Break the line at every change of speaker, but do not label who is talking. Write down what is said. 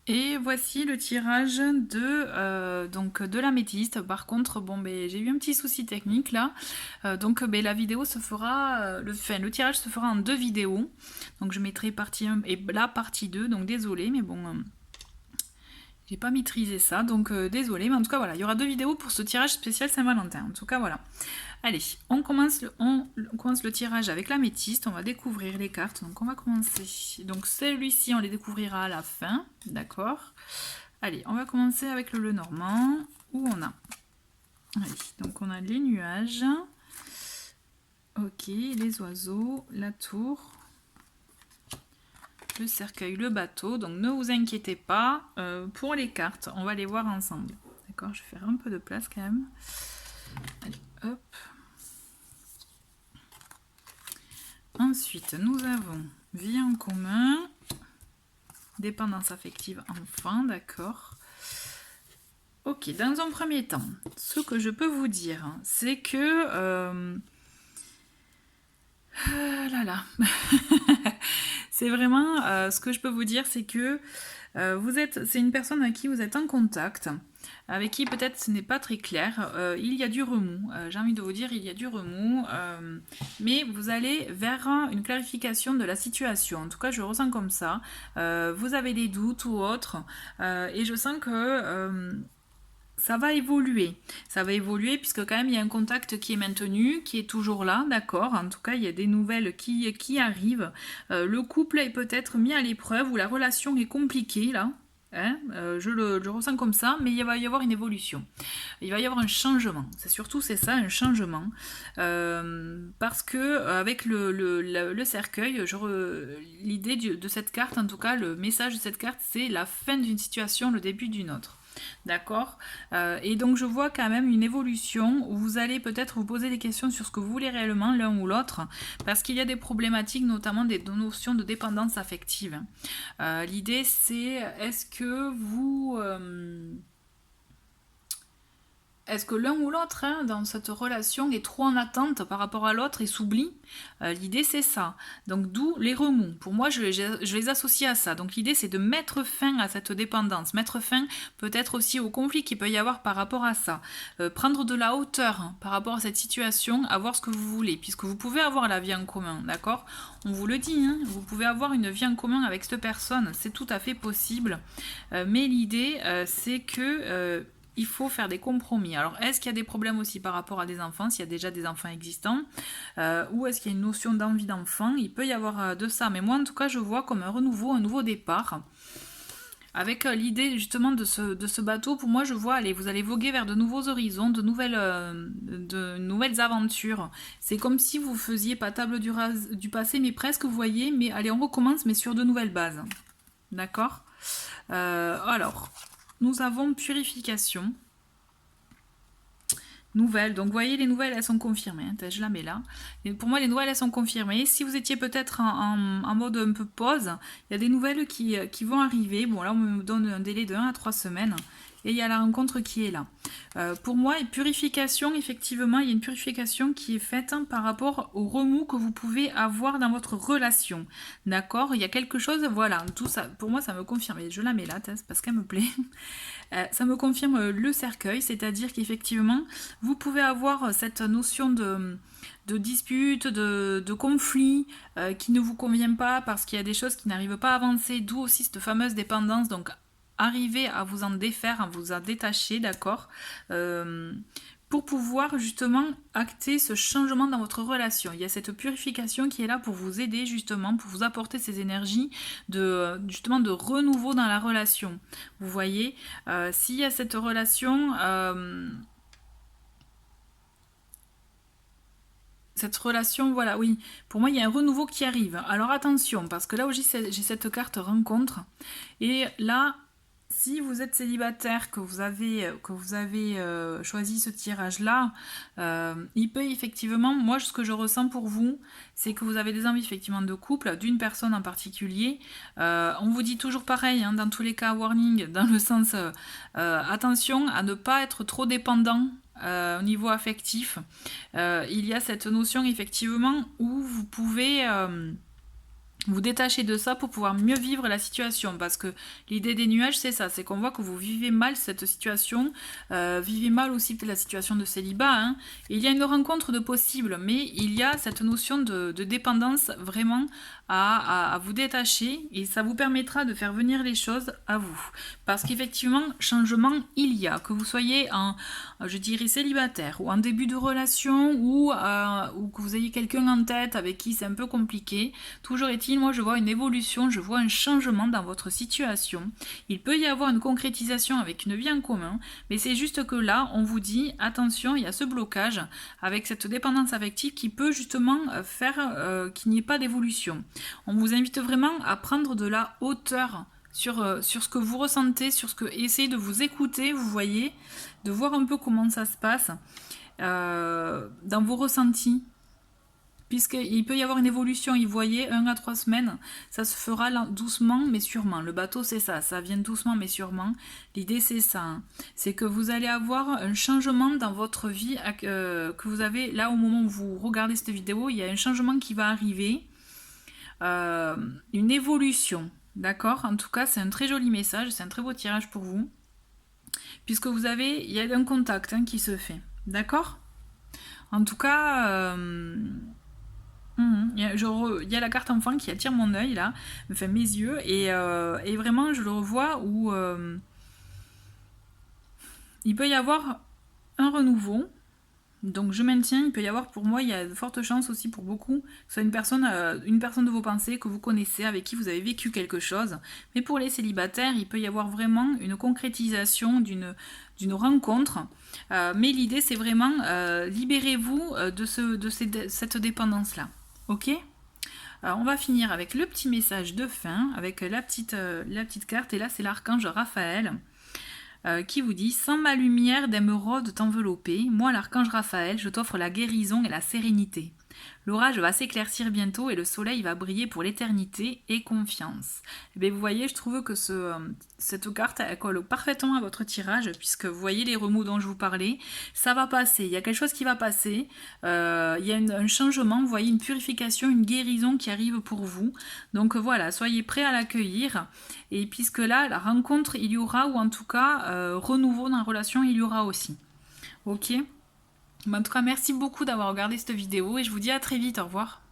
Et voici le tirage donc de l'améthyste. Par contre, bon, ben, j'ai eu un petit souci technique là. Donc ben, la vidéo se fera, le tirage se fera en deux vidéos. Donc je mettrai partie 1 et la partie 2. Donc désolé, mais bon, j'ai pas maîtrisé ça. Donc désolé, mais en tout cas voilà, il y aura deux vidéos pour ce tirage spécial Saint-Valentin. En tout cas voilà. Allez, on commence le tirage avec l'améthyste. On va découvrir les cartes. Donc on va commencer. Donc celui-ci, on les découvrira à la fin. D'accord. Allez, on va commencer avec le Lenormand. Où on a. Allez, donc on a les nuages. Ok, les oiseaux, la tour, le cercueil, le bateau. Donc ne vous inquiétez pas. Pour les cartes, on va les voir ensemble. D'accord, je vais faire un peu de place quand même. Allez, hop. Ensuite, nous avons vie en commun, dépendance affective enfant, d'accord. Ok, dans un premier temps, ce que je peux vous dire, c'est que... là là. C'est vraiment... ce que je peux vous dire, c'est que c'est une personne avec qui vous êtes en contact, avec qui peut-être ce n'est pas très clair. Il y a du remous. J'ai envie de vous dire, il y a du remous. Mais vous allez vers une clarification de la situation. En tout cas, je ressens comme ça. Vous avez des doutes ou autres. Et je sens que ça va évoluer. Ça va évoluer puisque quand même il y a un contact qui est maintenu, qui est toujours là, d'accord. En tout cas, il y a des nouvelles qui arrivent. Le couple est peut-être mis à l'épreuve ou la relation est compliquée là. Hein, je ressens comme ça, mais il va y avoir une évolution. Il va y avoir un changement. C'est ça, un changement. Parce que avec le cercueil, l'idée de cette carte, en tout cas, le message de cette carte, c'est la fin d'une situation, le début d'une autre. D'accord. Et donc je vois quand même une évolution où vous allez peut-être vous poser des questions sur ce que vous voulez réellement l'un ou l'autre, parce qu'il y a des problématiques, notamment des notions de dépendance affective. L'idée c'est est-ce que l'un ou l'autre, hein, dans cette relation, est trop en attente par rapport à l'autre et s'oublie? L'idée, c'est ça. Donc, d'où les remous. Pour moi, je les associe à ça. Donc, l'idée, c'est de mettre fin à cette dépendance. Mettre fin peut-être aussi au conflit qu'il peut y avoir par rapport à ça. Prendre de la hauteur hein, par rapport à cette situation, avoir ce que vous voulez. Puisque vous pouvez avoir la vie en commun, d'accord? On vous le dit, hein, vous pouvez avoir une vie en commun avec cette personne. C'est tout à fait possible. Mais l'idée, c'est que il faut faire des compromis. Alors, est-ce qu'il y a des problèmes aussi par rapport à des enfants, s'il y a déjà des enfants existants, ou est-ce qu'il y a une notion d'envie d'enfant? Il peut y avoir de ça, mais moi, en tout cas, je vois comme un renouveau, un nouveau départ. Avec l'idée justement de ce bateau, pour moi, je vois, allez, vous allez voguer vers de nouveaux horizons, de nouvelles aventures. C'est comme si vous faisiez pas table du passé, mais presque, vous voyez, mais allez, on recommence, mais sur de nouvelles bases. D'accord. Alors, nous avons purification. Nouvelles. Donc, vous voyez, les nouvelles, elles sont confirmées. Hein. Je la mets là. Et pour moi, les nouvelles, elles sont confirmées. Si vous étiez peut-être en mode un peu pause, il y a des nouvelles qui vont arriver. Bon, là, on me donne un délai de 1 à 3 semaines. Et il y a la rencontre qui est là. Pour moi, purification, effectivement, il y a une purification qui est faite hein, par rapport au remous que vous pouvez avoir dans votre relation. D'accord. Il y a quelque chose, voilà, tout ça, pour moi, ça me confirme. Et je la mets là, parce qu'elle me plaît. Ça me confirme le cercueil, c'est-à-dire qu'effectivement, vous pouvez avoir cette notion de dispute, de conflit qui ne vous convient pas parce qu'il y a des choses qui n'arrivent pas à avancer, d'où aussi cette fameuse dépendance. Donc, arrivez à vous en défaire, à vous en détacher, d'accord pour pouvoir justement acter ce changement dans votre relation. Il y a cette purification qui est là pour vous aider justement, pour vous apporter ces énergies justement de renouveau dans la relation. Vous voyez, s'il y a cette relation... cette relation, voilà, oui. Pour moi, il y a un renouveau qui arrive. Alors attention, parce que là où j'ai cette carte rencontre, et là, si vous êtes célibataire, que vous avez choisi ce tirage-là, il peut effectivement, moi ce que je ressens pour vous, c'est que vous avez des envies effectivement de couple, d'une personne en particulier. On vous dit toujours pareil, hein, dans tous les cas, warning, dans le sens attention à ne pas être trop dépendant au niveau affectif. Il y a cette notion effectivement où vous pouvez vous détacher de ça pour pouvoir mieux vivre la situation, parce que l'idée des nuages c'est ça, c'est qu'on voit que vous vivez mal cette situation, vivez mal aussi peut-être la situation de célibat, hein. Il y a une rencontre de possible, mais il y a cette notion de dépendance vraiment à vous détacher, et ça vous permettra de faire venir les choses à vous, parce qu'effectivement changement il y a, que vous soyez en, je dirais, célibataire ou en début de relation, ou que vous ayez quelqu'un en tête avec qui c'est un peu compliqué. Toujours est-il, moi je vois une évolution, je vois un changement dans votre situation. Il peut y avoir une concrétisation avec une vie en commun, mais c'est juste que là, on vous dit, attention, il y a ce blocage avec cette dépendance affective qui peut justement faire qu'il n'y ait pas d'évolution. On vous invite vraiment à prendre de la hauteur sur ce que vous ressentez, essayez de vous écouter, vous voyez, de voir un peu comment ça se passe dans vos ressentis. Puisqu'il peut y avoir une évolution, il voyait 1 à 3 semaines, ça se fera doucement mais sûrement. Le bateau c'est ça, ça vient doucement mais sûrement. L'idée c'est ça, hein. C'est que vous allez avoir un changement dans votre vie que vous avez là au moment où vous regardez cette vidéo, il y a un changement qui va arriver, une évolution, d'accord? En tout cas c'est un très joli message, c'est un très beau tirage pour vous, puisque il y a un contact hein, qui se fait, d'accord? En tout cas... il y a la carte enfant qui attire mon œil là, enfin mes yeux, et vraiment je le revois où il peut y avoir un renouveau. Donc je maintiens, il peut y avoir pour moi, il y a de fortes chances aussi pour beaucoup, que ce soit une personne de vos pensées que vous connaissez, avec qui vous avez vécu quelque chose. Mais pour les célibataires, il peut y avoir vraiment une concrétisation d'une rencontre. Mais l'idée c'est vraiment libérez-vous de cette dépendance-là. Ok ? Alors on va finir avec le petit message de fin, avec la petite carte, et là c'est l'archange Raphaël qui vous dit « Sans ma lumière d'émeraude t'envelopper, moi l'archange Raphaël, je t'offre la guérison et la sérénité. L'orage va s'éclaircir bientôt et le soleil va briller pour l'éternité et confiance. » Et bien vous voyez, je trouve que cette carte elle colle parfaitement à votre tirage, puisque vous voyez les remous dont je vous parlais, ça va passer, il y a quelque chose qui va passer, il y a un changement, vous voyez, une purification, une guérison qui arrive pour vous. Donc voilà, soyez prêts à l'accueillir, et puisque là, la rencontre il y aura, ou en tout cas, renouveau dans la relation il y aura aussi. Ok ? En tout cas, merci beaucoup d'avoir regardé cette vidéo et je vous dis à très vite, au revoir.